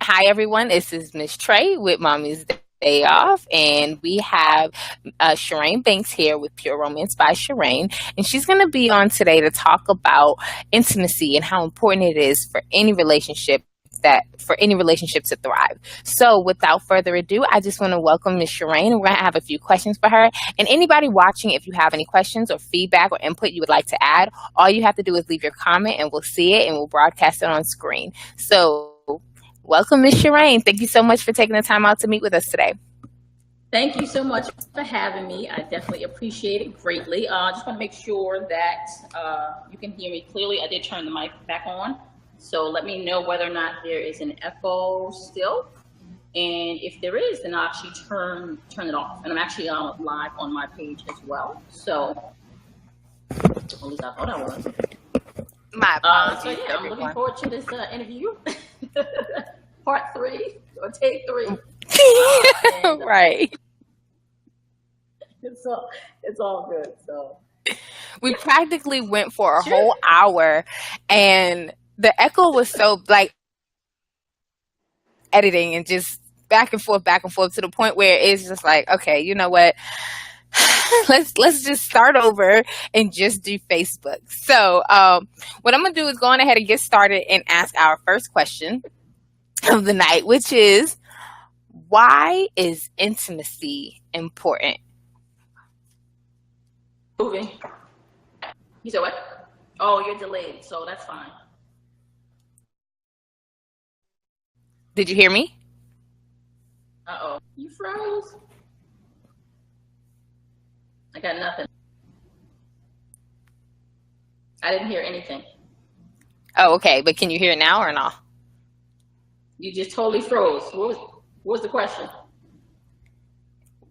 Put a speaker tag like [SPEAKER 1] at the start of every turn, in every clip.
[SPEAKER 1] Hi, everyone. This is Miss Trey with Mommy's Day Off, and we have Shireen Banks here with Pure Romance by Shireen, and she's going to be on today to talk about intimacy and how important it is for any relationship to thrive. So, without further ado, I just want to welcome Miss Shireen. We're going to have a few questions for her, and anybody watching, if you have any questions or feedback or input you would like to add, all you have to do is leave your comment, and we'll see it and we'll broadcast it on screen. So. Welcome, Ms. Shireen. Thank you so much for taking the time out to meet with us today.
[SPEAKER 2] Thank you so much for having me. I definitely appreciate it greatly. I just want to make sure that you can hear me clearly. I did turn the mic back on, so let me know whether or not there is an echo still. And if there is, then I'll actually turn it off. And I'm actually live on my page as well. So at least I thought I was.
[SPEAKER 1] My apologies.
[SPEAKER 2] So yeah, I'm looking forward to this interview. Part 3 or take 3.
[SPEAKER 1] Right.
[SPEAKER 2] It's all good. So
[SPEAKER 1] we practically went for a whole hour, and the echo was so like editing and just back and forth to the point where it's just like, okay, you know what? Let's just start over and just do Facebook. So what I'm gonna do is go on ahead and get started and ask our first question of the night, which is, why is intimacy important?
[SPEAKER 2] Moving. You said what? Oh, you're delayed, so that's fine.
[SPEAKER 1] Did you hear me?
[SPEAKER 2] Uh-oh. You froze. I got nothing. I didn't hear anything.
[SPEAKER 1] Oh, okay. But can you hear it now or not?
[SPEAKER 2] You just totally froze. What was the question?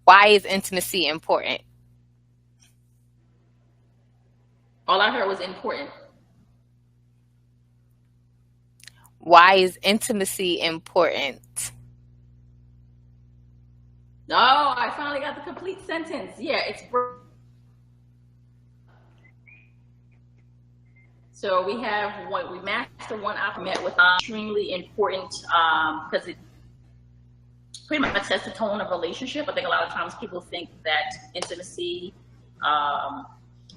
[SPEAKER 1] Why is intimacy important?
[SPEAKER 2] All I heard was important.
[SPEAKER 1] Why is intimacy important?
[SPEAKER 2] No, I finally got the complete sentence. Yeah, it's. So we master one alphabet with extremely important because it pretty much sets the tone of relationship. I think a lot of times people think that intimacy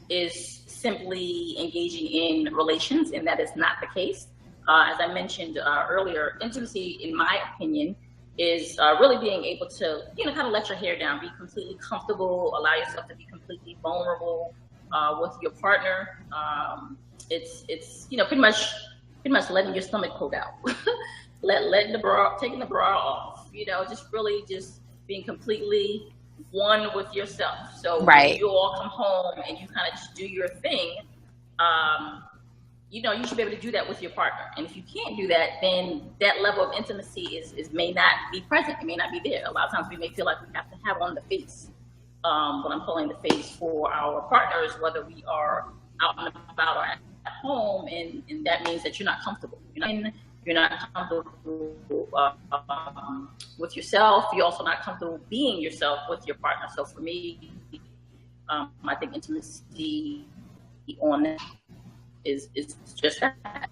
[SPEAKER 2] is simply engaging in relations, and that is not the case. As I mentioned earlier, intimacy, in my opinion, is really being able to, kind of let your hair down, be completely comfortable, allow yourself to be completely vulnerable with your partner. It's pretty much letting your stomach poke out, taking the bra off, just really just being completely one with yourself. So
[SPEAKER 1] right.
[SPEAKER 2] When you all come home and you kind of just do your thing, you should be able to do that with your partner. And if you can't do that, then that level of intimacy may not be present. It may not be there. A lot of times we may feel like we have to have on the face. But I'm pulling the face for our partners, whether we are out and about or at home, and that means that you're not comfortable. You're not comfortable with yourself. You're also not comfortable being yourself with your partner. So for me, I think intimacy on that is just that.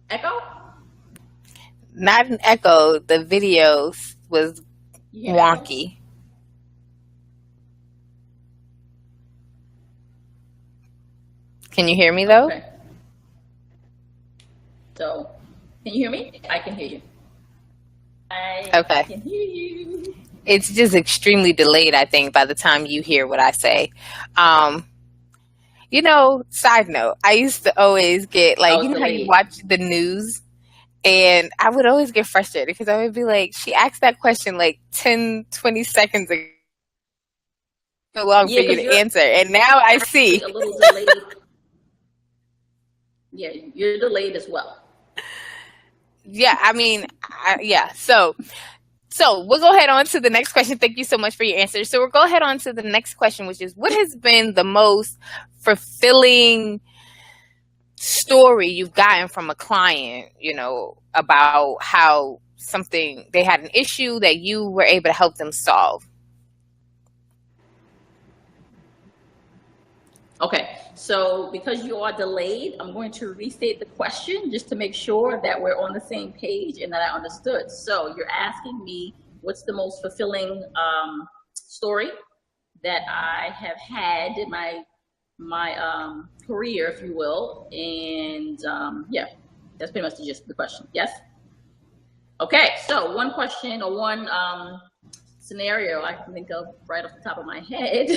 [SPEAKER 2] Echo?
[SPEAKER 1] Not an echo. The video was wonky. Can you hear me though?
[SPEAKER 2] Okay. So, can you hear me? I can hear you. I can hear you.
[SPEAKER 1] It's just extremely delayed, I think, by the time you hear what I say. Side note, I used to always get how you watch the news, and I would always get frustrated because I would be like, she asked that question like 10, 20 seconds ago. So long for you to answer, and now I see.
[SPEAKER 2] A little delayed. Yeah, you're delayed as well.
[SPEAKER 1] Yeah, I mean, yeah. So we'll go ahead on to the next question. Thank you so much for your answer. So we'll go ahead on to the next question, which is, what has been the most fulfilling story you've gotten from a client, about how they had an issue that you were able to help them solve?
[SPEAKER 2] Okay, so because you are delayed, I'm going to restate the question just to make sure that we're on the same page and that I understood. So you're asking me what's the most fulfilling story that I have had in my career, if you will, and yeah, that's pretty much the gist of the question. Yes. Okay, so one question or one scenario I can think of right off the top of my head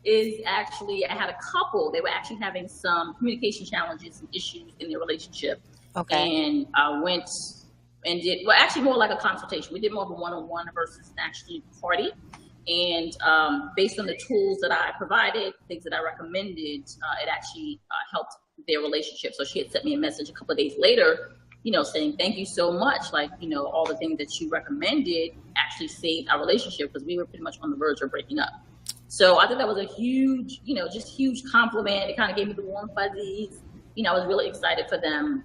[SPEAKER 2] is actually I had a couple. They were actually having some communication challenges and issues in their relationship,
[SPEAKER 1] Okay.
[SPEAKER 2] and I went and did well. Actually, more like a consultation. We did more of a one-on-one versus an actually party. And based on the tools that I provided, things that I recommended, it actually helped their relationship. So she had sent me a message a couple of days later, saying, thank you so much. Like, all the things that you recommended actually saved our relationship because we were pretty much on the verge of breaking up. So I think that was a huge, just huge compliment. It kind of gave me the warm fuzzies. I was really excited for them.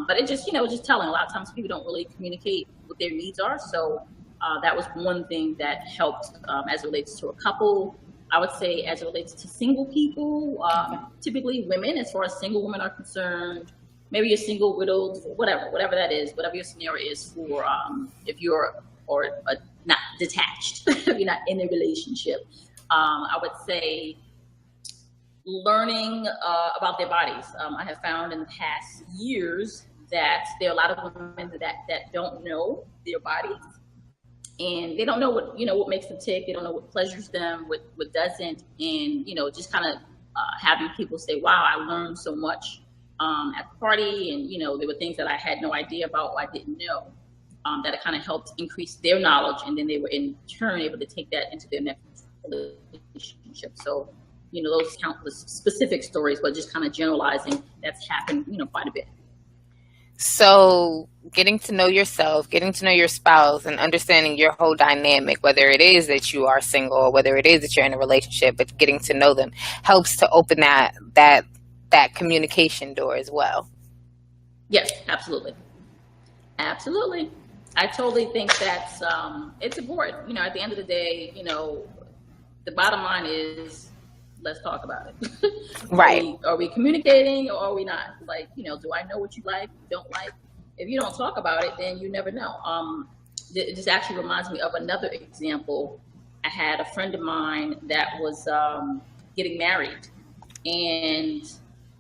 [SPEAKER 2] But it just, just telling. A lot of times people don't really communicate what their needs are. So that was one thing that helped as it relates to a couple. I would say as it relates to single people, typically women, as far as single women are concerned, maybe you're single, widowed, whatever that is, whatever your scenario is for if you're not detached, if you're not in a relationship. I would say learning about their bodies. I have found in the past years that there are a lot of women that don't know their bodies, and they don't know what makes them tick. They don't know what pleasures them, what doesn't, and just kind of having people say, "Wow, I learned so much at the party," and there were things that I had no idea about, or I didn't know. That it kind of helped increase their knowledge, and then they were in turn able to take that into their next relationship. So, those countless specific stories, but just kind of generalizing, that's happened, quite a bit.
[SPEAKER 1] So, getting to know yourself, getting to know your spouse, and understanding your whole dynamic, whether it is that you are single or whether it is that you're in a relationship, but getting to know them helps to open that communication door as well.
[SPEAKER 2] Yes, absolutely. Absolutely. I totally think that's it's important. At the end of the day, the bottom line is let's talk about it.
[SPEAKER 1] Right.
[SPEAKER 2] Are we communicating or are we not? Like, do I know what you like, don't like? If you don't talk about it, then you never know. It just actually reminds me of another example. I had a friend of mine that was getting married, and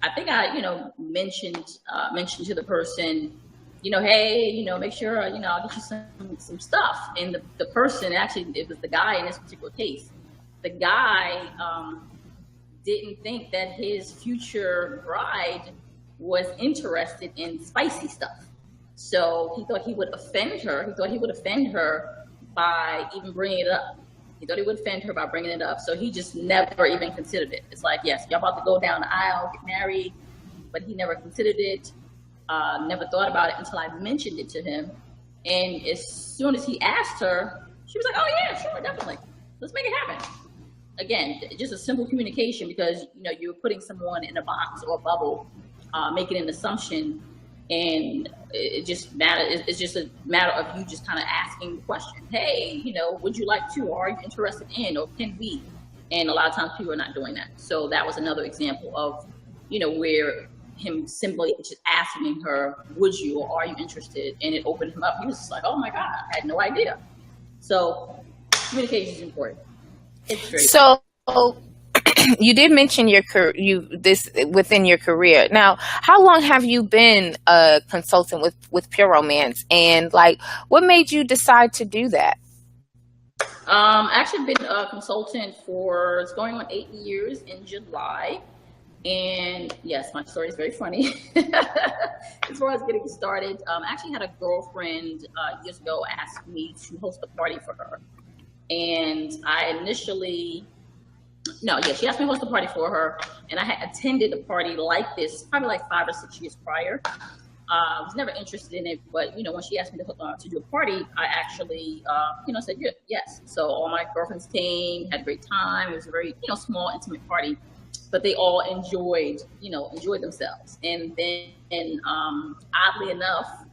[SPEAKER 2] I think I, mentioned to the person, hey, make sure, I'll get you some stuff. And the person, actually, it was the guy in this particular case. The guy didn't think that his future bride was interested in spicy stuff. So he thought he would offend her. He thought he would offend her by even bringing it up. He thought he would offend her by bringing it up. So he just never even considered it. It's like, yes, y'all about to go down the aisle, get married, but he never considered it, never thought about it until I mentioned it to him. And as soon as he asked her, she was like, oh yeah, sure, definitely. Let's make it happen. Again, just a simple communication, because you're putting someone in a box or a bubble, making an assumption, and it just matter. It's just a matter of you just kind of asking the question, hey, would you like to, or are you interested in, or can we? And a lot of times people are not doing that. So that was another example of where him simply just asking her, would you, or are you interested? And it opened him up. He was just like, oh my God, I had no idea. So communication is important.
[SPEAKER 1] So you did mention this within your career. Now, how long have you been a consultant with Pure Romance, and like, what made you decide to do that?
[SPEAKER 2] Actually been a consultant for, it's going on 8 years in July. And yes, my story is very funny. As far as getting started, I actually had a girlfriend years ago ask me to host a party for her. And I initially, she asked me to host a party for her. And I had attended a party like this probably like 5 or 6 years prior. I was never interested in it, but when she asked me to do a party, I actually said yes. So all my girlfriends came, had a great time. It was a very small, intimate party, but they all enjoyed themselves. And then oddly enough,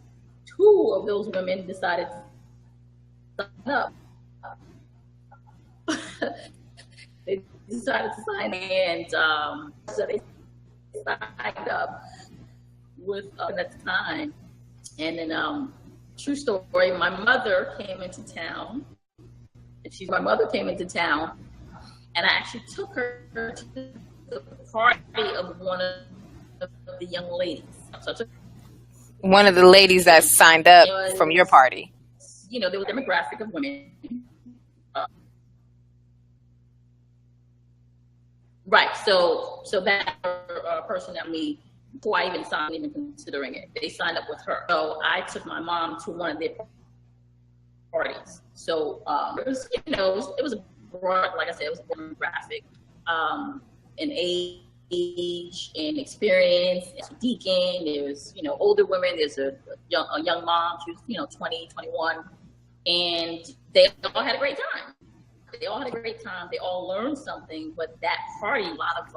[SPEAKER 2] 2 of those women decided to sign up. They decided to sign, and so they signed up with at the time. And then, true story, my mother came into town. My mother came into town, and I actually took her to the party of one of the young ladies. So I took
[SPEAKER 1] One of the ladies that signed up from your party.
[SPEAKER 2] there was a demographic of women. Uh, right. So that person that me, before I even signed, even considering it, they signed up with her. So I took my mom to one of their parties. So it was, it was a broad, like I said, it was a demographic, an age and experience. There's a deacon. There's older women. There's a young mom. She was 20, 21, and they all had a great time. They all had a great time. They all learned something. But that party, a lot of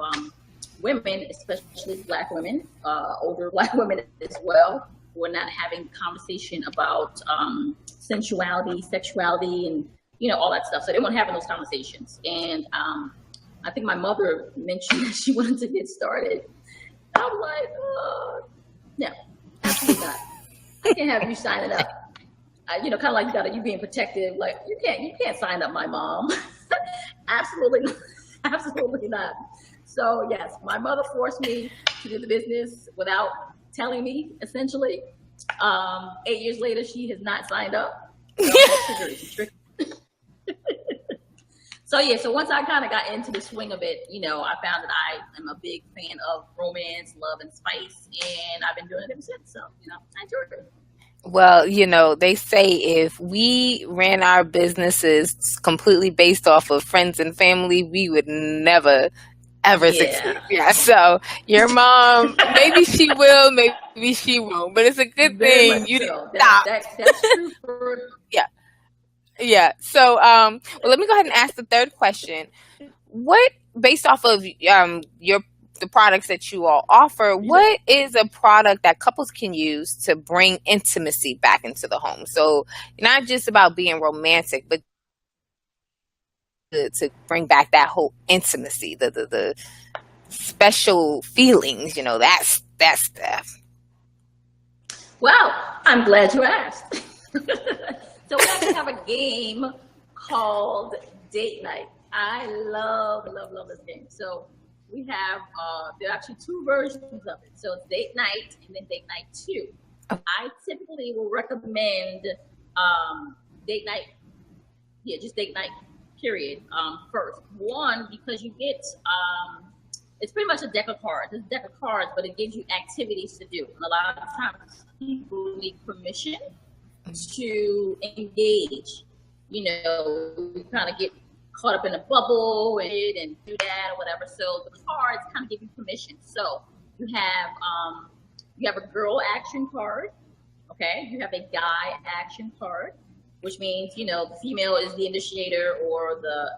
[SPEAKER 2] women, especially Black women, older Black women as well, were not having conversation about sensuality, sexuality, and all that stuff. So they weren't having those conversations. And I think my mother mentioned that she wanted to get started. I was like, no, absolutely not. I can't have you signing up. Kind of like you being protective. Like you can't sign up my mom. Absolutely not. So yes, my mother forced me to do the business without telling me, essentially. 8 years later, she has not signed up. So once I kind of got into the swing of it, I found that I am a big fan of romance, love, and spice, and I've been doing it ever since. So, I enjoy it.
[SPEAKER 1] Well, they say if we ran our businesses completely based off of friends and family, we would never ever succeed. Yeah. So your mom, maybe she will, maybe she won't, but it's a good thing you didn't stop.
[SPEAKER 2] That's true.
[SPEAKER 1] Yeah. Yeah. So, well, let me go ahead and ask the third question. What, based off of the products that you all offer, what is a product that couples can use to bring intimacy back into the home? So, not just about being romantic, but to bring back that whole intimacy, the special feelings, that stuff.
[SPEAKER 2] Well, I'm glad you asked. So we actually have a game called Date Night. I love this game. So we have, there are actually two versions of it. So it's Date Night and then Date Night 2. I typically will recommend Date Night, just Date Night, period, first. One, because you get, it's pretty much a deck of cards. It's a deck of cards, but it gives you activities to do. And a lot of times people need permission to engage. You kind of get caught up in a bubble and do that or whatever. So the cards kind of give you permission. So you have a girl action card, okay? You have a guy action card, which means, the female is the initiator or the,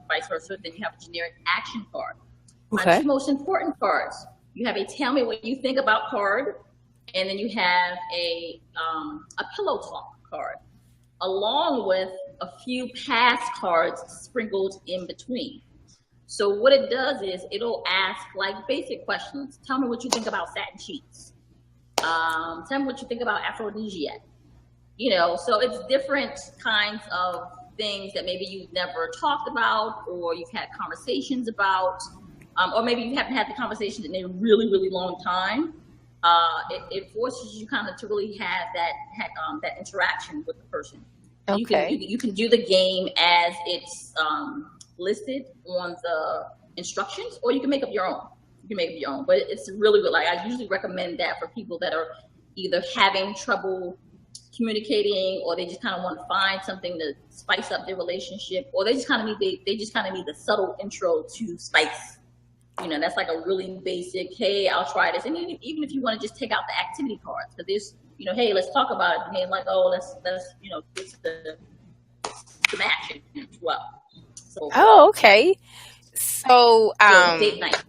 [SPEAKER 2] vice versa. Then you have a generic action card. Okay. My two most important cards, you have a tell me what you think about card, and then you have a pillow talk card, along with a few pass cards sprinkled in between. So what it does is it'll ask like basic questions. Tell me what you think about satin sheets. Tell me what you think about aphrodisiac. So it's different kinds of things that maybe you've never talked about or you've had conversations about, or maybe you haven't had the conversation in a really, really long time. It forces you kind of to really have that interaction with the person. Okay. You can do the game as it's listed on the instructions, or you can make up your own. But it's really good. Like I usually recommend that for people that are either having trouble communicating, or they just kind of want to find something to spice up their relationship, or they just kind of need the subtle intro to spice. That's like a really basic, hey, I'll try this. And even if you want to just take out the activity cards, because there's, hey, let's talk about it. And hey, like, oh, let's get some action as well. So,
[SPEAKER 1] okay. So
[SPEAKER 2] date night.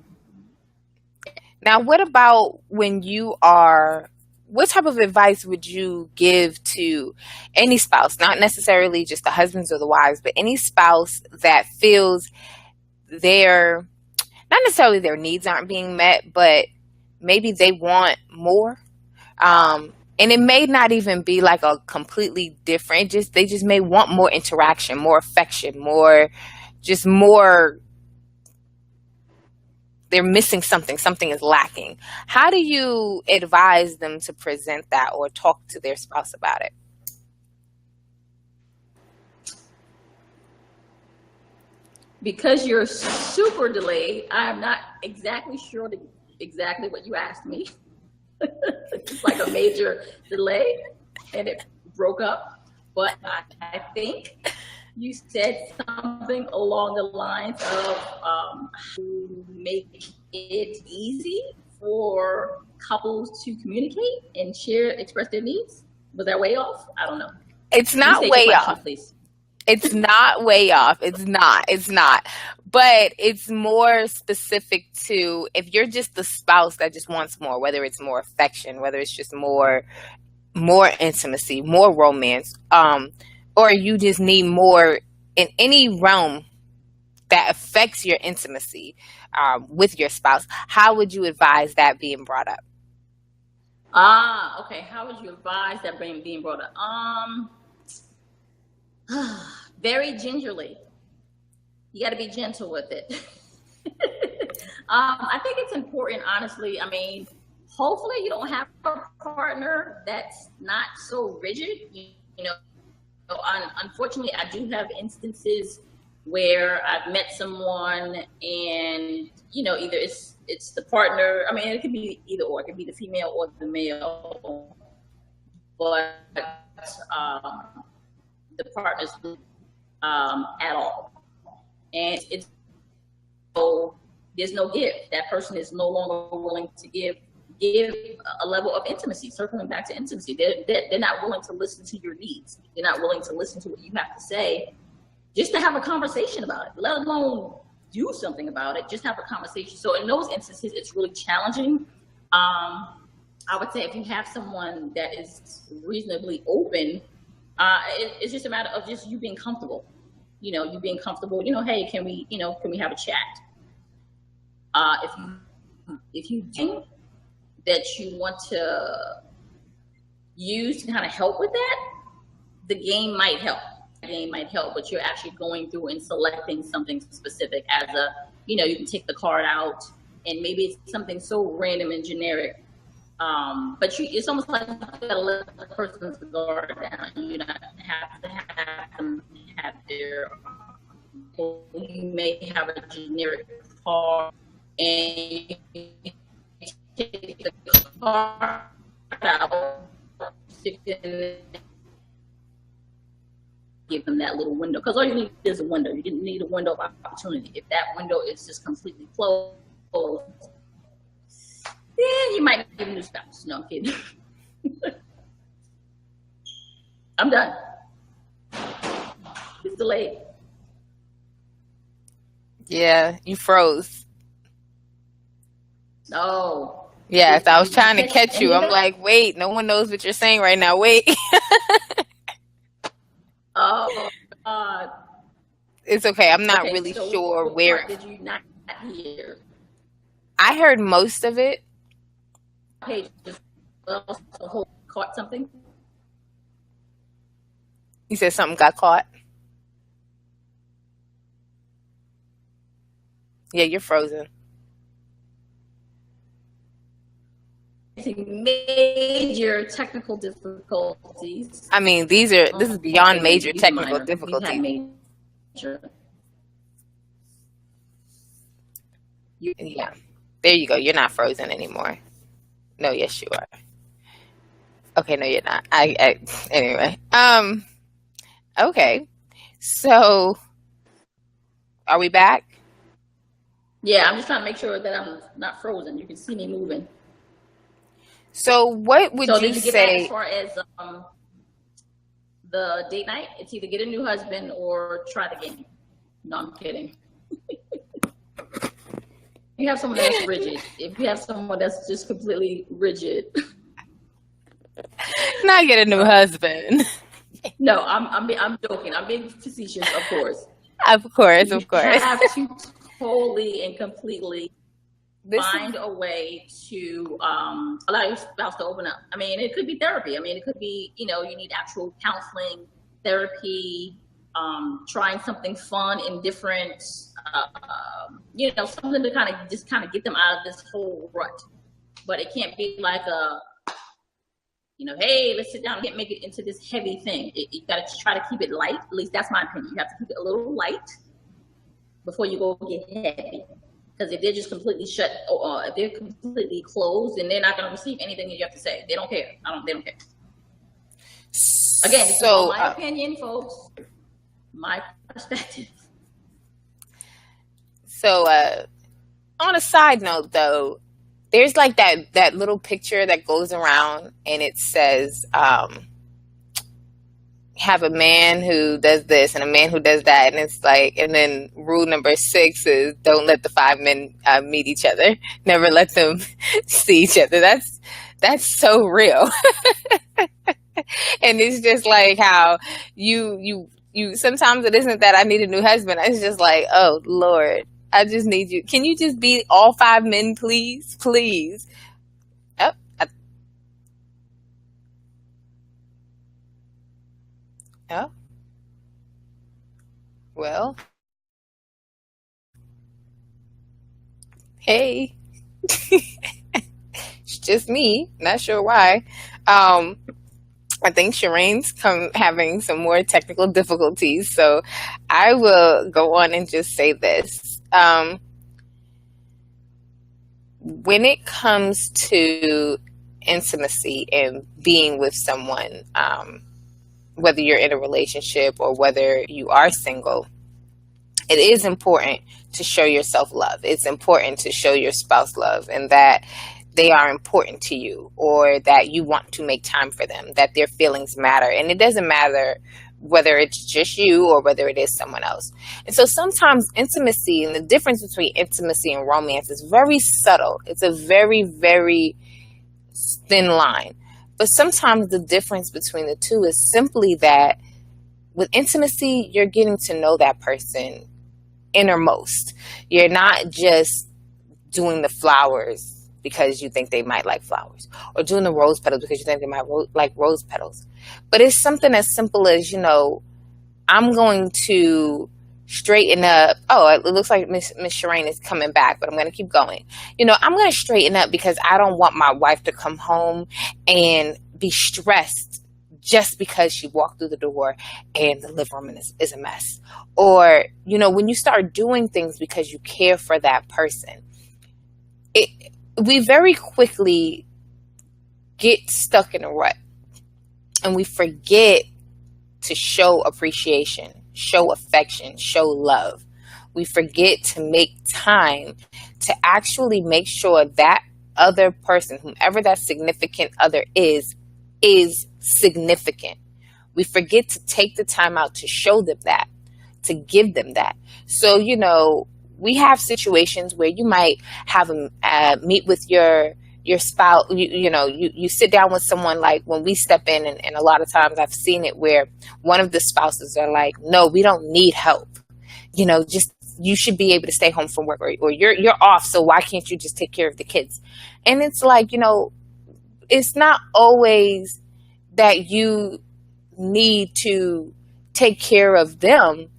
[SPEAKER 1] Now, what about when you are, what type of advice would you give to any spouse, not necessarily just the husbands or the wives, but any spouse that feels their, not necessarily their needs aren't being met, but maybe they want more. And it may not even be like a completely different, just they just may want more interaction, more affection, more, just more, they're missing something, something is lacking. How do you advise them to present that or talk to their spouse about it?
[SPEAKER 2] Because you're super delayed, I'm not exactly sure exactly what you asked me. It's like a major delay and it broke up. But I think you said something along the lines of to make it easy for couples to communicate and express their needs. Was that way off? I don't know.
[SPEAKER 1] It's not way off. Please. It's not way off. It's not. But it's more specific to if you're just the spouse that just wants more, whether it's more affection, whether it's just more intimacy, more romance, or you just need more in any realm that affects your intimacy with your spouse. How would you advise that being brought up?
[SPEAKER 2] Okay. How would you advise that being brought up? Very gingerly. You got to be gentle with it. I think it's important, honestly. I mean, hopefully you don't have a partner that's not so rigid. You know, unfortunately, I do have instances where I've met someone and, you know, either it's the partner. I mean, it could be either or. It could be the female or the male. But the partner's at all. And it's so there's no give. That person is no longer willing to give a level of intimacy. Circling back to intimacy, they're not willing to listen to your needs. They're not willing to listen to what you have to say, just to have a conversation about it. Let alone do something about it. Just have a conversation. So in those instances, it's really challenging. I would say if you have someone that is reasonably open, it's just a matter of just you being comfortable. You know, you being comfortable. You know, hey, can we have a chat? If you think that you want to use to kind of help with that, the game might help. But you're actually going through and selecting something specific as you can take the card out and maybe it's something so random and generic. But it's almost like you gotta let the person's guard down. You not have to have them have their. You may have a generic card and you take the card out, stick it in, give them that little window. Because all you need is a window. You didn't need a window of opportunity. If that window is just completely closed, then you might give a new spouse. No, I'm kidding. I'm done. It's delayed.
[SPEAKER 1] Yeah, you froze.
[SPEAKER 2] Oh.
[SPEAKER 1] Yes, I was trying to catch you. I'm like, wait, no one knows what you're saying right now. Wait.
[SPEAKER 2] Oh, God.
[SPEAKER 1] It's okay. I'm not really sure where.
[SPEAKER 2] Did you not hear?
[SPEAKER 1] I heard most of it.
[SPEAKER 2] Page caught something.
[SPEAKER 1] You said something got caught? Yeah, you're frozen.
[SPEAKER 2] Major technical difficulties.
[SPEAKER 1] I mean, this is beyond major technical difficulties.
[SPEAKER 2] Major.
[SPEAKER 1] Yeah. There you go. You're not frozen anymore. No, yes you are. Okay, no you're not. Anyway. Okay. So are we back?
[SPEAKER 2] Yeah, I'm just trying to make sure that I'm not frozen. You can see me moving.
[SPEAKER 1] So what would you say
[SPEAKER 2] as far as the date night? It's either get a new husband or try the game. No, I'm kidding. You have someone that's rigid. If you have someone that's just completely rigid,
[SPEAKER 1] not get a new husband.
[SPEAKER 2] No, I'm joking. I'm being facetious, of course.
[SPEAKER 1] Of course.
[SPEAKER 2] You have to totally and completely
[SPEAKER 1] This
[SPEAKER 2] find
[SPEAKER 1] is
[SPEAKER 2] a way to allow your spouse to open up. I mean, it could be therapy. I mean, it could be, you know, you need actual counseling, therapy, trying something fun and different, you know, something to kind of just kind of get them out of this whole rut. But it can't be like a, you know, hey, let's sit down and make it into this heavy thing. You got to try to keep it light. At least that's my opinion. You have to keep it a little light before you go get heavy. Because if they're just completely shut, if they're completely closed, then they're not going to receive anything that you have to say. They don't care. They don't care. Again, this is all my opinion, folks. My perspective.
[SPEAKER 1] So, on a side note, though, there's like that little picture that goes around, and it says, have a man who does this and a man who does that, and it's like, and then rule number 6 is don't let the 5 men meet each other. Never let them see each other. That's so real. And it's just like how you sometimes it isn't that I need a new husband. It's just like, oh Lord, I just need you. Can you just be all 5 men, please? Please. Oh, oh. Well, hey. It's just me. Not sure why. I think Shireen's having some more technical difficulties, so I will go on and just say this. When it comes to intimacy and being with someone, whether you're in a relationship or whether you are single, it is important to show yourself love. It's important to show your spouse love, and that they are important to you, or that you want to make time for them, that their feelings matter. And it doesn't matter whether it's just you or whether it is someone else. And so sometimes intimacy, and the difference between intimacy and romance, is very subtle. It's a very, very thin line. But sometimes the difference between the two is simply that with intimacy, you're getting to know that person innermost. You're not just doing the flowers because you think they might like flowers, or doing the rose petals because you think they might like rose petals. But it's something as simple as, you know, I'm going to straighten up. Oh, it looks like Miss Shireen is coming back, but I'm going to keep going. You know, I'm going to straighten up because I don't want my wife to come home and be stressed just because she walked through the door and the living room is a mess. Or, you know, when you start doing things because you care for that person, we very quickly get stuck in a rut, and we forget to show appreciation, show affection, show love. We forget to make time to actually make sure that other person, whomever that significant other is significant. We forget to take the time out to show them that, to give them that. So, you know, we have situations where you might have a meet with your spouse. You sit down with someone, like when we step in, and a lot of times I've seen it where one of the spouses are like, no, we don't need help. You know, just, you should be able to stay home from work, or you're off, so why can't you just take care of the kids? And it's like, you know, it's not always that you need to take care of them.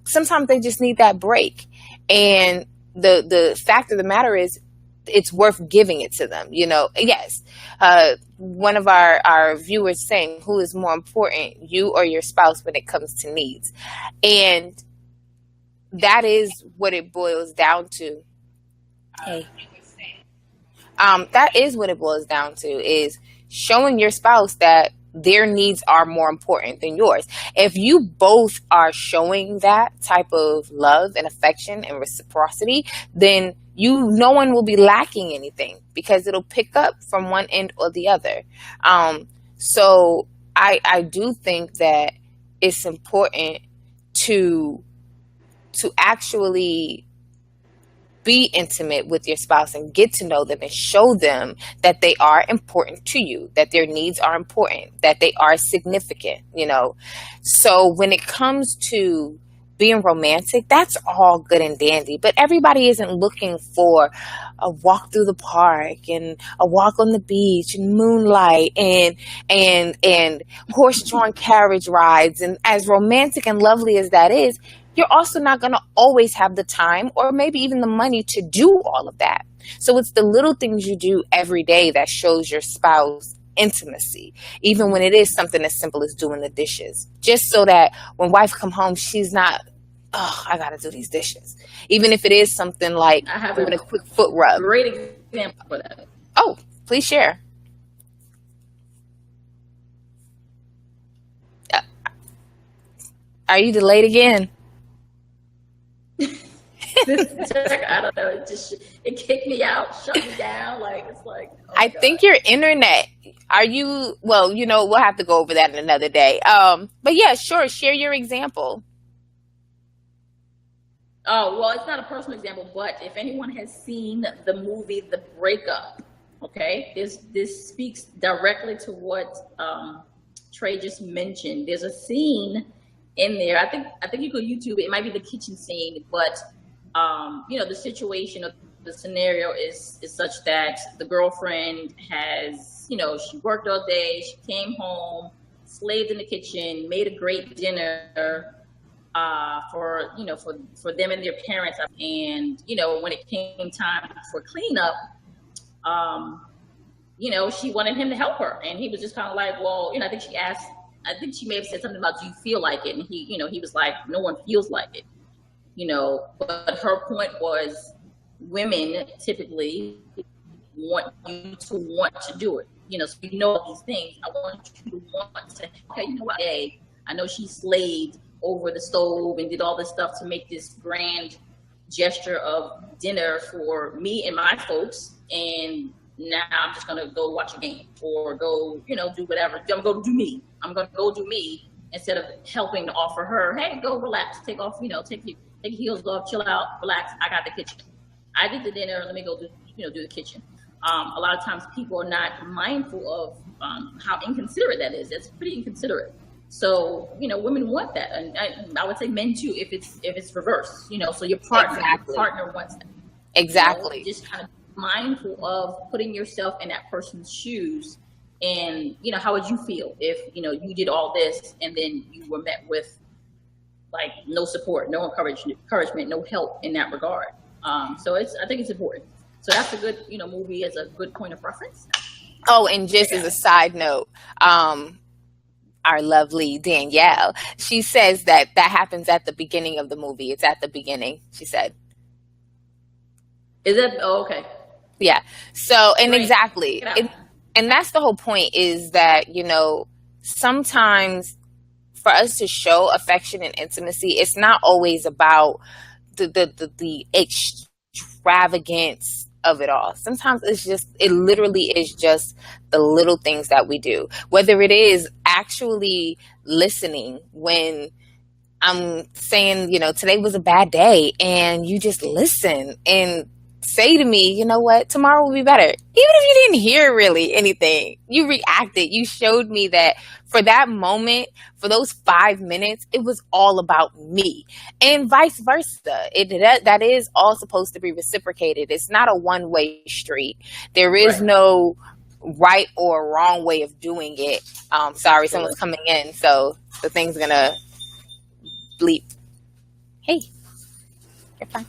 [SPEAKER 1] Sometimes they just need that break. And the fact of the matter is, it's worth giving it to them. You know, yes. One of our viewers saying, who is more important, you or your spouse, when it comes to needs? And that is what it boils down to. Hey. That is what it boils down to, is showing your spouse that their needs are more important than yours. If you both are showing that type of love and affection and reciprocity, then no one will be lacking anything, because it'll pick up from one end or the other. So I do think that it's important to actually be intimate with your spouse and get to know them and show them that they are important to you, that their needs are important, that they are significant, you know. So when it comes to being romantic, that's all good and dandy. But everybody isn't looking for a walk through the park and a walk on the beach and moonlight and horse-drawn carriage rides. And as romantic and lovely as that is, you're also not going to always have the time or maybe even the money to do all of that. So it's the little things you do every day that shows your spouse intimacy, even when it is something as simple as doing the dishes, just so that when wife come home, she's not, oh, I gotta do these dishes. Even if it is something like
[SPEAKER 2] I have
[SPEAKER 1] doing a
[SPEAKER 2] a
[SPEAKER 1] quick foot rub.
[SPEAKER 2] great example for that.
[SPEAKER 1] Oh, please share. Uh, Are you delayed again?
[SPEAKER 2] This I don't know. It kicked me out, shut me down. Like it's like, oh
[SPEAKER 1] I
[SPEAKER 2] my
[SPEAKER 1] think
[SPEAKER 2] god.
[SPEAKER 1] your internet. Are you, well, we'll have to go over that in another day. But yeah, sure, share your example.
[SPEAKER 2] Oh well, it's not a personal example, but if anyone has seen the movie The Breakup, okay, this speaks directly to what Trey just mentioned. There's a scene in there. I think you could YouTube it. It might be the kitchen scene, but the situation of the scenario is such that the girlfriend has, she worked all day, she came home, slaved in the kitchen, made a great dinner for them and their parents, and when it came time for cleanup, um, she wanted him to help her, and he was just kind of like, well, I think she may have said something about, do you feel like it? And he was like, no one feels like it, but her point was women typically want you to want to do it. So these things. I want you to want to, okay, hey, I know she slaved over the stove and did all this stuff to make this grand gesture of dinner for me and my folks, and now I'm just gonna go watch a game or go, do whatever. I'm gonna go do me. I'm gonna go do me instead of helping to offer her, hey, go relax, take off, take your heels off, chill out, relax. I got the kitchen. I did the dinner. Let me go do the kitchen. A lot of times people are not mindful of how inconsiderate that is. That's pretty inconsiderate. So women want that, and I would say men too, if it's reversed. So your
[SPEAKER 1] Exactly.
[SPEAKER 2] partner wants that.
[SPEAKER 1] Exactly.
[SPEAKER 2] Just kind of mindful of putting yourself in that person's shoes, and how would you feel if you did all this and then you were met with like no support, no encouragement, no help in that regard. So I think it's important. So that's a good movie as a good point of reference.
[SPEAKER 1] Oh, and just
[SPEAKER 2] Check
[SPEAKER 1] as
[SPEAKER 2] out.
[SPEAKER 1] a side note, our lovely Danielle, she says that happens at the beginning of the movie. It's at the beginning, she said.
[SPEAKER 2] Is it? Oh, okay.
[SPEAKER 1] Yeah. So, and
[SPEAKER 2] Great.
[SPEAKER 1] exactly.
[SPEAKER 2] Check it out.
[SPEAKER 1] And that's the whole point, is that, sometimes for us to show affection and intimacy, it's not always about the extravagance of it all. Sometimes it literally is just the little things that we do, whether it is actually listening when I'm saying, today was a bad day, and you just listen and say to me, you know what, tomorrow will be better. Even if you didn't hear really anything, you reacted. You showed me that for that moment, for those 5 minutes, it was all about me, and vice versa. That is all supposed to be reciprocated. It's not a one-way street. There is
[SPEAKER 2] Right.
[SPEAKER 1] no right or wrong way of doing it. Sorry, someone's
[SPEAKER 2] Absolutely.
[SPEAKER 1] coming in, so the thing's gonna bleep. Hey, you're fine.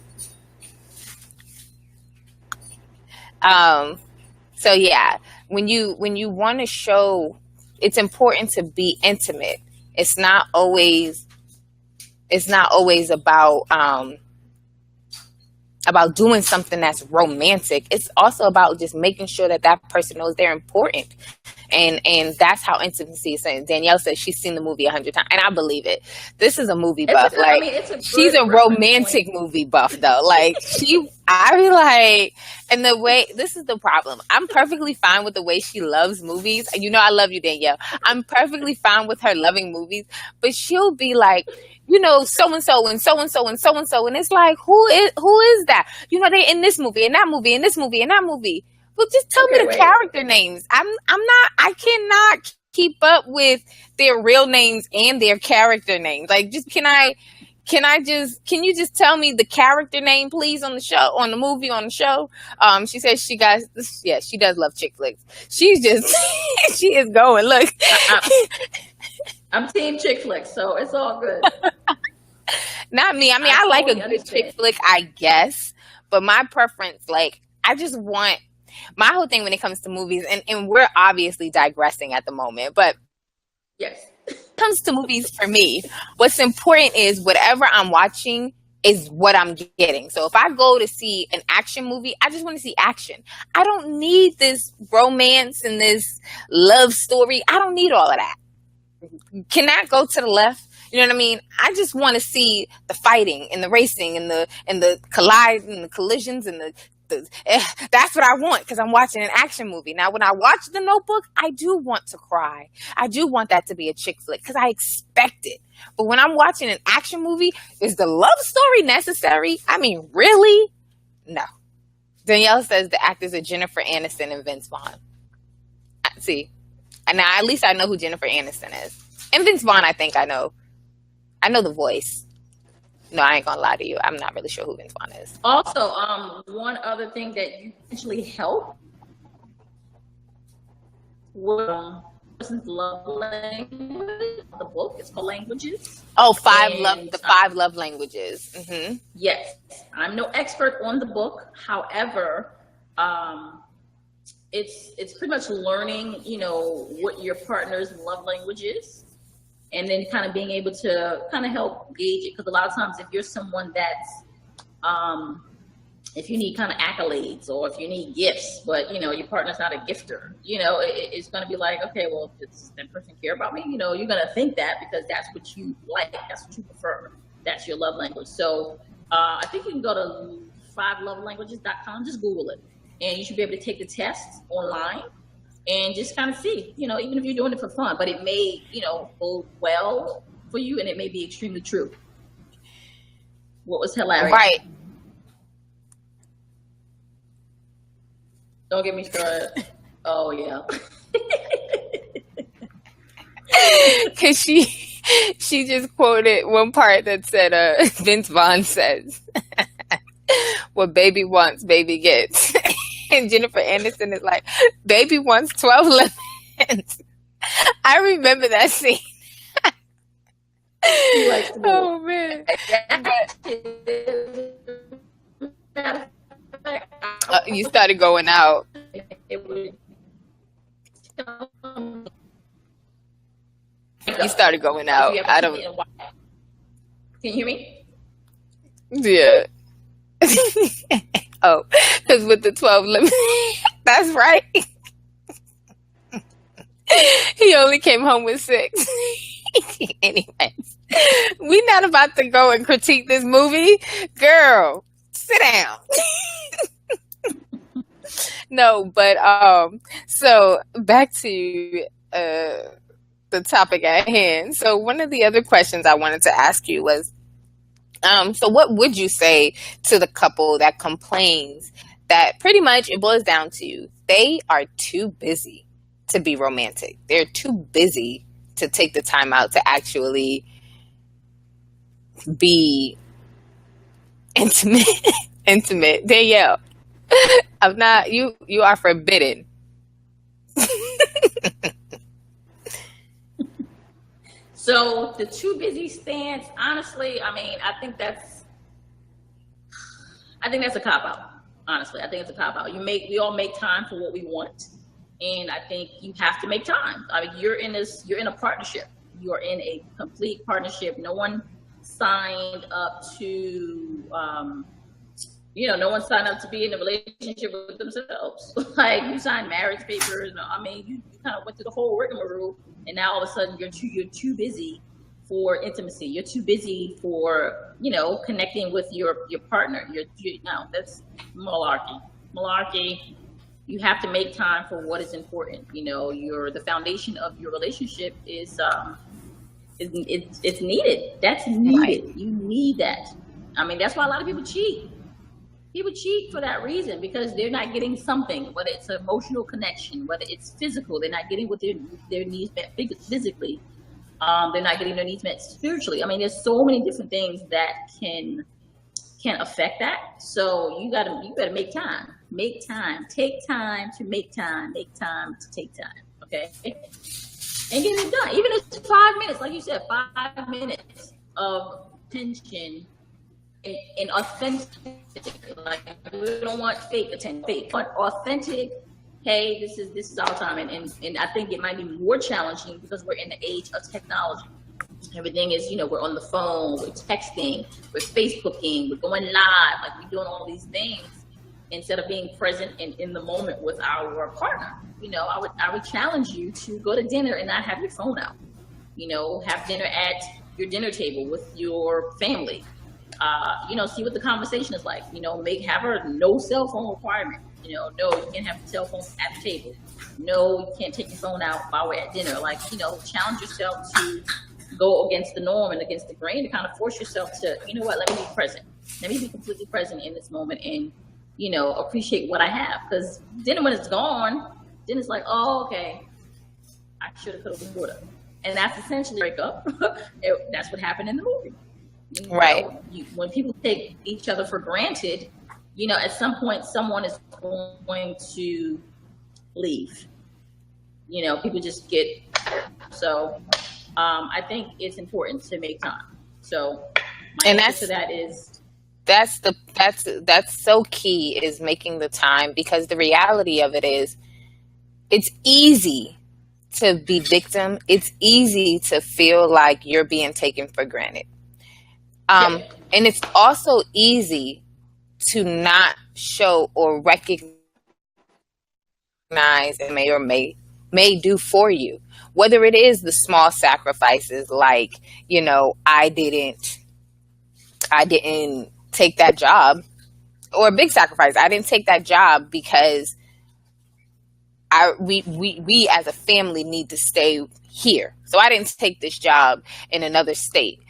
[SPEAKER 1] Um, so yeah, when you want to show, it's important to be intimate. It's not always about doing something that's romantic. It's also about just making sure that person knows they're important. And that's how intimacy is saying. Danielle says she's seen the movie 100 times, and I believe it. This is a movie buff.
[SPEAKER 2] It's a
[SPEAKER 1] She's
[SPEAKER 2] good
[SPEAKER 1] a
[SPEAKER 2] reference
[SPEAKER 1] romantic
[SPEAKER 2] point.
[SPEAKER 1] movie buff, though. I be like, and the way, this is the problem. I'm perfectly fine with the way she loves movies. I love you, Danielle. I'm perfectly fine with her loving movies, but she'll be like, so and so and so and so and so and so, and it's like, who is that? They in this movie, in that movie, in this movie, in that movie. Well, just tell me
[SPEAKER 2] Okay,
[SPEAKER 1] the
[SPEAKER 2] wait.
[SPEAKER 1] character names. I cannot keep up with their real names and their character names. Like, just, Can you just tell me the character name, please, on the show, on the movie, on the show? She says she got, yeah, she does love chick flicks. She's just, she is going, look.
[SPEAKER 2] I'm team chick flicks, so it's all good.
[SPEAKER 1] Not me. I mean, I like a good chick flick, I guess, but my preference, like, I just want, my whole thing when it comes to movies, and we're obviously digressing at the moment, but
[SPEAKER 2] yes.
[SPEAKER 1] When it comes to movies for me, what's important is whatever I'm watching is what I'm getting. So if I go to see an action movie, I just want to see action. I don't need this romance and this love story. I don't need all of that. Can that go to the left? You know what I mean? I just want to see the fighting and the racing and the collide and the collisions and that's what I want because I'm watching an action movie. Now, when I watch The Notebook, I do want to cry. I do want that to be a chick flick because I expect it. But when I'm watching an action movie, is the love story necessary? I mean, really? No. Danielle says the actors are Jennifer Aniston and Vince Vaughn. See, now at least I know who Jennifer Aniston is. And Vince Vaughn, I think I know. I know the voice. No, I ain't gonna lie to you. I'm not really sure who Vince Vaughn is.
[SPEAKER 2] Also, one other thing that you actually help with person's love language. The book is called Languages.
[SPEAKER 1] Oh, five love languages. Mm-hmm.
[SPEAKER 2] Yes, I'm no expert on the book. However, it's pretty much learning, what your partner's love language is. And then kind of being able to kind of help gauge it. Because a lot of times if you're someone that's, if you need kind of accolades or if you need gifts, but, your partner's not a gifter, it's going to be like, okay, well, does that person care about me? You're going to think that because that's what you like. That's what you prefer. That's your love language. So I think you can go to 5lovelanguages.com. Just Google it. And you should be able to take the test online. And just kind of see, even if you're doing it for fun, but it may, go well for you and it may be extremely true. What was hilarious?
[SPEAKER 1] Right.
[SPEAKER 2] Don't get me started. Oh, yeah.
[SPEAKER 1] Because she just quoted one part that said, Vince Vaughn says, what baby wants, baby gets. And Jennifer Aniston is like, baby wants 12 lemons. I remember that scene. Oh, man. You started going out. You started going out. I don't.
[SPEAKER 2] Can you hear me?
[SPEAKER 1] Yeah. Oh, because with the 12 lemons, that's right. He only came home with 6. Anyways, we're not about to go and critique this movie. Girl, sit down. No, but so back to the topic at hand. So one of the other questions I wanted to ask you was, so what would you say to the couple that complains that pretty much it boils down to they are too busy to be romantic. They're too busy to take the time out to actually be intimate. Intimate. Danielle, I'm not, you are forbidden.
[SPEAKER 2] So the too busy stance, honestly, I think that's a cop out. Honestly, I think it's a cop out. We all make time for what we want, and I think you have to make time. I mean, you're in a partnership. You are in a complete partnership. No one signed up to, no one signed up to be in a relationship with themselves. Like you signed marriage papers. You kind of went through the whole rigmarole. And now all of a sudden you're too busy for intimacy. You're too busy for, connecting with your partner. No, that's malarkey. Malarkey. You have to make time for what is important. The foundation of your relationship is it's needed. That's needed. Right. You need that. That's why a lot of people cheat. People cheat for that reason because they're not getting something, whether it's emotional connection, whether it's physical, they're not getting what their needs met physically. They're not getting their needs met spiritually. I mean, there's so many different things that can affect that. So you gotta make time. Make time. Take time to make time. Make time to take time. Okay? And get it done. Even if it's 5 minutes, like you said, 5 minutes of attention and authentic. Like, we don't want fake attention. Fake. We want authentic. Hey, this is our time. And I think it might be more challenging because we're in the age of technology. Everything is, we're on the phone, we're texting, we're Facebooking, we're going live, like we're doing all these things instead of being present and in the moment with our partner. I would challenge you to go to dinner and not have your phone out. Have dinner at your dinner table with your family. See what the conversation is like. Have a no cell phone requirement. No, you can't have the cell phone at the table. No, you can't take your phone out while we're at dinner. Like, challenge yourself to go against the norm and against the grain, to kind of force yourself to, let me be present. Let me be completely present in this moment and, appreciate what I have. Because then when it's gone, then it's like, oh, okay, I should have, could have, would have. And that's essentially break up. That's what happened in the movie.
[SPEAKER 1] Right.
[SPEAKER 2] When people take each other for granted, at some point someone is going to leave. People just get so. I think it's important to make time. So my answer to that is
[SPEAKER 1] that's so key, is making the time, because the reality of it is it's easy to be victim. It's easy to feel like you're being taken for granted. And it's also easy to not show or recognize and may do for you, whether it is the small sacrifices, like, I didn't take that job, or a big sacrifice. I didn't take that job because we as a family need to stay here. So I didn't take this job in another state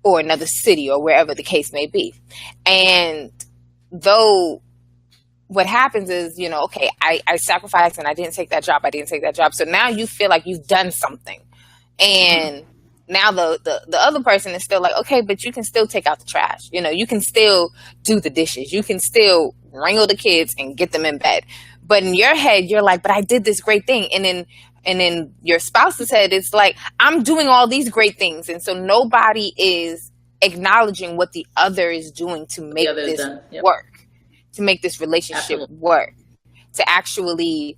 [SPEAKER 1] or another city or wherever the case may be. And though what happens is, okay, I sacrificed and I didn't take that job. So now you feel like you've done something. And now the other person is still like, okay, but you can still take out the trash. You can still do the dishes. You can still wrangle the kids and get them in bed. But in your head, you're like, but I did this great thing. And in your spouse's head, it's like, I'm doing all these great things. And so nobody is acknowledging what the other is doing to make this work, to make this relationship work, to actually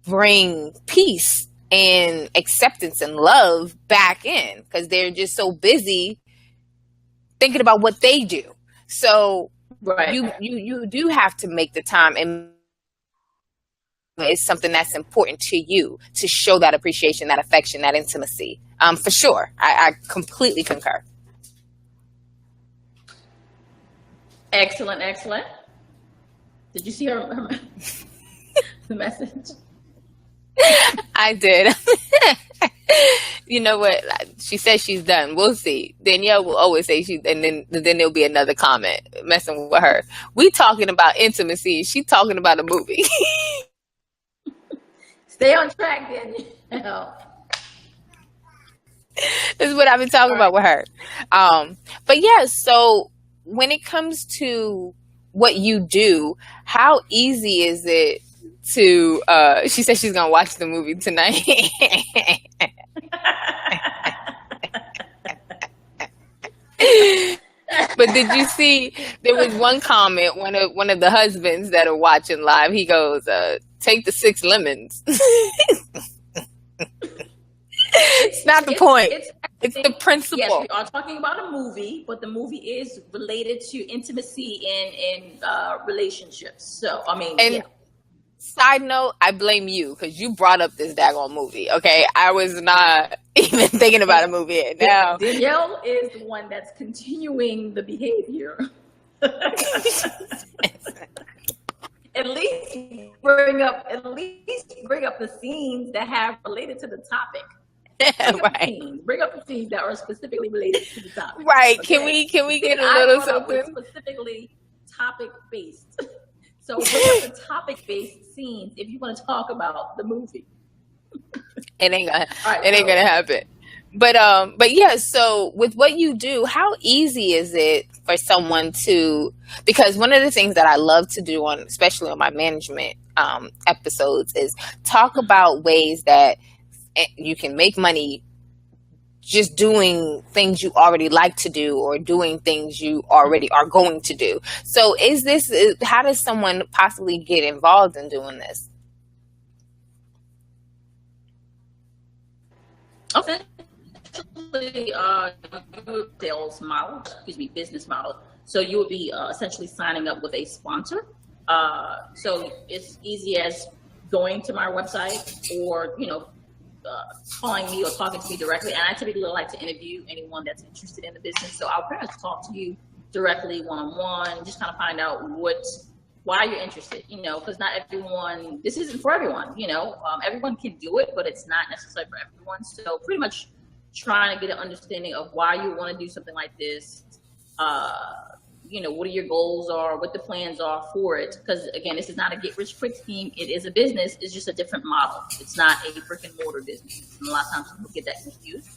[SPEAKER 1] bring peace and acceptance and love back in, because they're just so busy thinking about what they do. So you do have to make the time, and it's something that's important to you to show that appreciation, that affection, that intimacy. For sure. I completely concur.
[SPEAKER 2] Excellent. Did you see her the message?
[SPEAKER 1] I did. You know what? She says she's done. We'll see. Danielle will always say and then there'll be another comment messing with her. We talking about intimacy. She talking about a movie.
[SPEAKER 2] Stay on track, Danielle.
[SPEAKER 1] This is what I've been talking about with her. But yeah, so when it comes to what you do, how easy is it to, she said she's going to watch the movie tonight. But did you see, there was one comment, one of the husbands that are watching live, he goes, take the 6 lemons. It's not the point. It's the principle.
[SPEAKER 2] Yes, we are talking about a movie, but the movie is related to intimacy and relationships. So, I mean,
[SPEAKER 1] Side note, I blame you, because you brought up this daggone movie, okay? I was not even thinking about a movie yet. Now,
[SPEAKER 2] Danielle is the one that's continuing the behavior. At least bring up the scenes that have related to the topic. Bring up the scenes that are specifically related to the topic.
[SPEAKER 1] Right. Okay? Can we get a little something?
[SPEAKER 2] Specifically topic based. So bring up the topic based scenes if you want to talk about the movie.
[SPEAKER 1] It ain't gonna happen. But yeah, so with what you do, how easy is it for someone to, because one of the things that I love to do on, especially on my management episodes, is talk about ways that you can make money just doing things you already like to do or doing things you already are going to do. So how does someone possibly get involved in doing this?
[SPEAKER 2] Okay. Sales model, business model. So you would be essentially signing up with a sponsor. So it's easy as going to my website, or calling me or talking to me directly. And I typically like to interview anyone that's interested in the business. So I'll kind of talk to you directly, one-on-one, just kind of find out why you're interested, because not everyone, this isn't for everyone, everyone can do it, but it's not necessarily for everyone. So pretty much trying to get an understanding of why you want to do something like this, what your goals are, what the plans are for it. Because again, this is not a get rich quick scheme. It is a business. It's just a different model. It's not a brick and mortar business. And a lot of times people get that confused.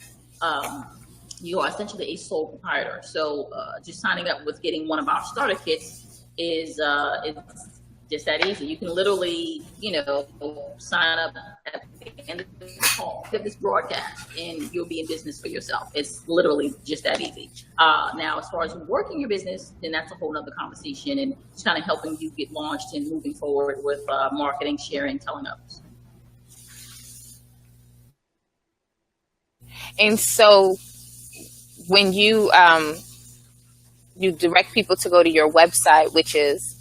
[SPEAKER 2] You are essentially a sole proprietor. So just signing up with getting one of our starter kits is it's just that easy. You can literally, sign up at the end of this call, of this broadcast, and you'll be in business for yourself. It's literally just that easy. Now, as far as working your business, then that's a whole nother conversation, and it's kind of helping you get launched and moving forward with marketing, sharing, telling others.
[SPEAKER 1] And so when you direct people to go to your website, which is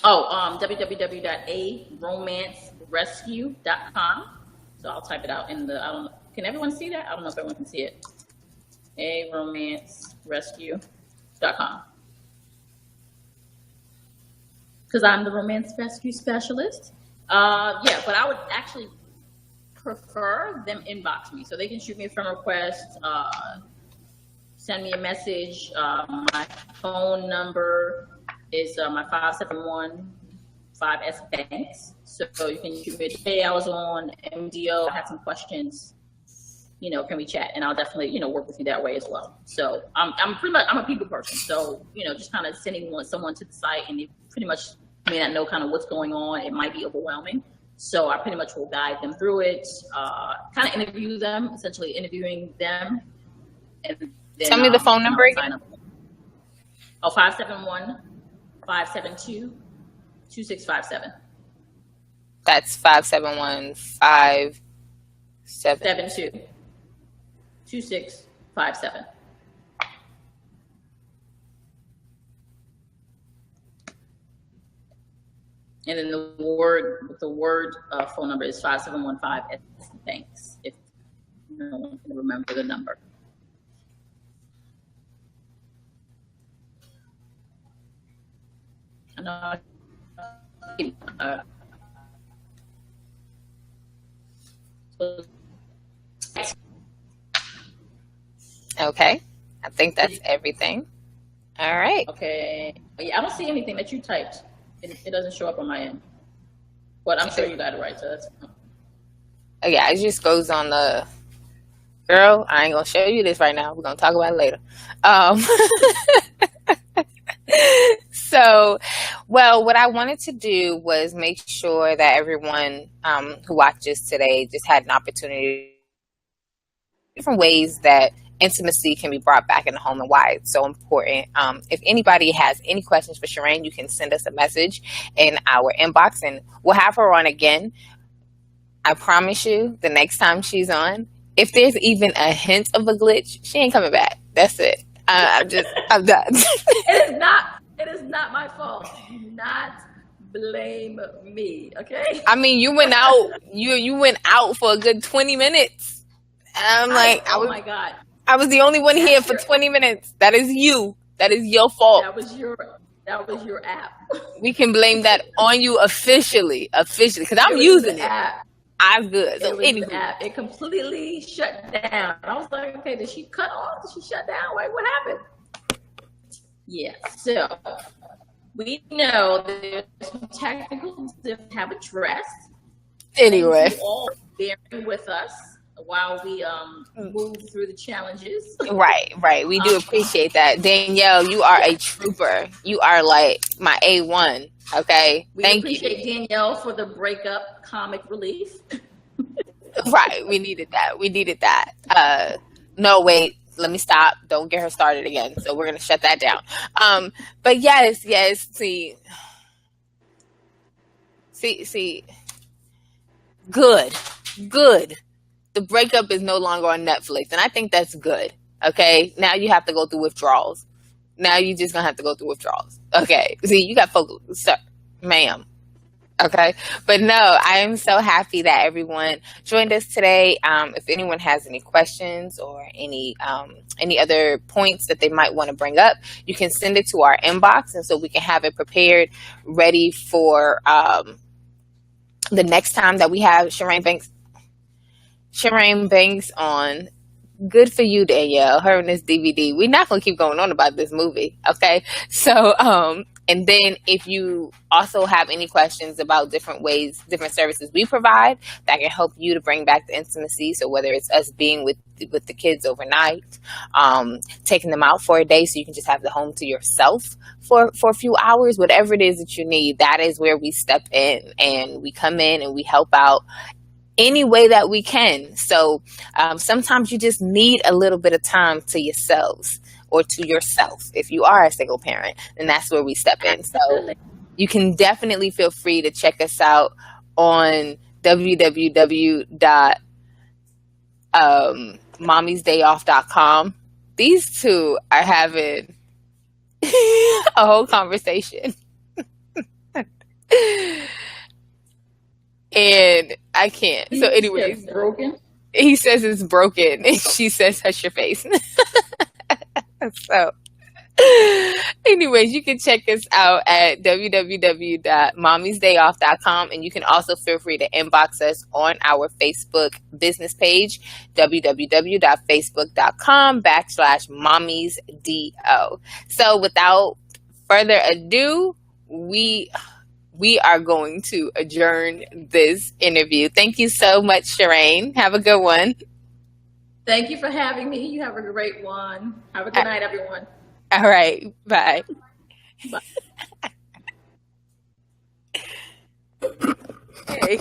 [SPEAKER 2] www.aromancerescue.com. So I'll type it out can everyone see that? I don't know if everyone can see it. aromancerescue.com. Because I'm the romance rescue specialist. Yeah, but I would actually prefer them inbox me. So they can shoot me a friend request, send me a message. My phone number is my 571 5S Banks. So you can shoot me, hey, I was on MDO, I had some questions, can we chat? And I'll definitely, work with you that way as well. So I'm a people person. So, just kind of sending someone to the site, and they pretty much may not know kind of what's going on. It might be overwhelming. So I pretty much will guide them through it, kind of interview them, essentially interviewing them. And then,
[SPEAKER 1] tell me the phone number again.
[SPEAKER 2] 571-572-2657.
[SPEAKER 1] That's
[SPEAKER 2] 571-572-2657. And then the word phone number is 5715 Thanks, if no one can remember the number.
[SPEAKER 1] Okay, I think that's everything. All right.
[SPEAKER 2] Okay. Yeah, I don't see anything that you typed. It doesn't show up on my end, but I'm sure you got it right. So that's.
[SPEAKER 1] Yeah, it just goes on the. Girl, I ain't gonna show you this right now. We're gonna talk about it later. So, well, what I wanted to do was make sure that everyone who watches today just had an opportunity, different ways that intimacy can be brought back in the home and why it's so important. If anybody has any questions for Shireen, you can send us a message in our inbox, and we'll have her on again. I promise you, the next time she's on, if there's even a hint of a glitch, she ain't coming back. That's it. I'm done.
[SPEAKER 2] It is not my fault. Do not blame me, okay?
[SPEAKER 1] I mean, you went out. You went out for a good 20 minutes. And I'm like,
[SPEAKER 2] oh my God.
[SPEAKER 1] I was the only one here for 20 minutes. That is you. That is your fault.
[SPEAKER 2] That was your app.
[SPEAKER 1] We can blame that on you officially, because I'm using it. I'm good. So anyway,
[SPEAKER 2] it completely shut down. I was like, okay, did she cut off? Did she shut down? Wait, what happened? Yeah. So we know there's some technical that have addressed.
[SPEAKER 1] Anyway,
[SPEAKER 2] you all bearing with us. while we move through the challenges.
[SPEAKER 1] Right. We do appreciate that. Danielle, you are a trooper. You are like my A1. Okay.
[SPEAKER 2] We
[SPEAKER 1] Thank you.
[SPEAKER 2] appreciate Danielle for the breakup comic relief.
[SPEAKER 1] Right. We needed that. We needed that. No, wait. Let me stop. Don't get her started again. So we're gonna shut that down. But yes. See. Good. The breakup is no longer on Netflix, and I think that's good. Okay. Now you have to go through withdrawals. Now you just gonna have to go through withdrawals. Okay. See, you got folks, sir, ma'am. Okay. But no, I am so happy that everyone joined us today. If anyone has any questions or any other points that they might want to bring up, you can send it to our inbox, and so we can have it prepared, ready for the next time that we have Shireen Banks on. Good for you, Danielle. Her and this DVD. We're not gonna keep going on about this movie, okay? So, and then if you also have any questions about different services we provide that can help you to bring back the intimacy. So whether it's us being with the kids overnight, taking them out for a day so you can just have the home to yourself for a few hours, whatever it is that you need, that is where we step in and we come in and we help out any way that we can. So sometimes you just need a little bit of time to yourselves or to yourself. If you are a single parent, and that's where we step in. So you can definitely feel free to check us out on www.mommiesdayoff.com. These two are having a whole conversation. And I can't. So anyways,
[SPEAKER 2] broken.
[SPEAKER 1] He says it's broken, and she says, "Hush your face." So, anyways, you can check us out at www.mommiesdayoff.com, and you can also feel free to inbox us on our Facebook business page, www.facebook.com/mommiesdo. So, without further ado, we are going to adjourn this interview. Thank you so much, Shireen. Have a good one.
[SPEAKER 2] Thank you for having me. You have a great one. Have a good night, everyone.
[SPEAKER 1] All right. Bye.
[SPEAKER 2] Bye.
[SPEAKER 1] Okay.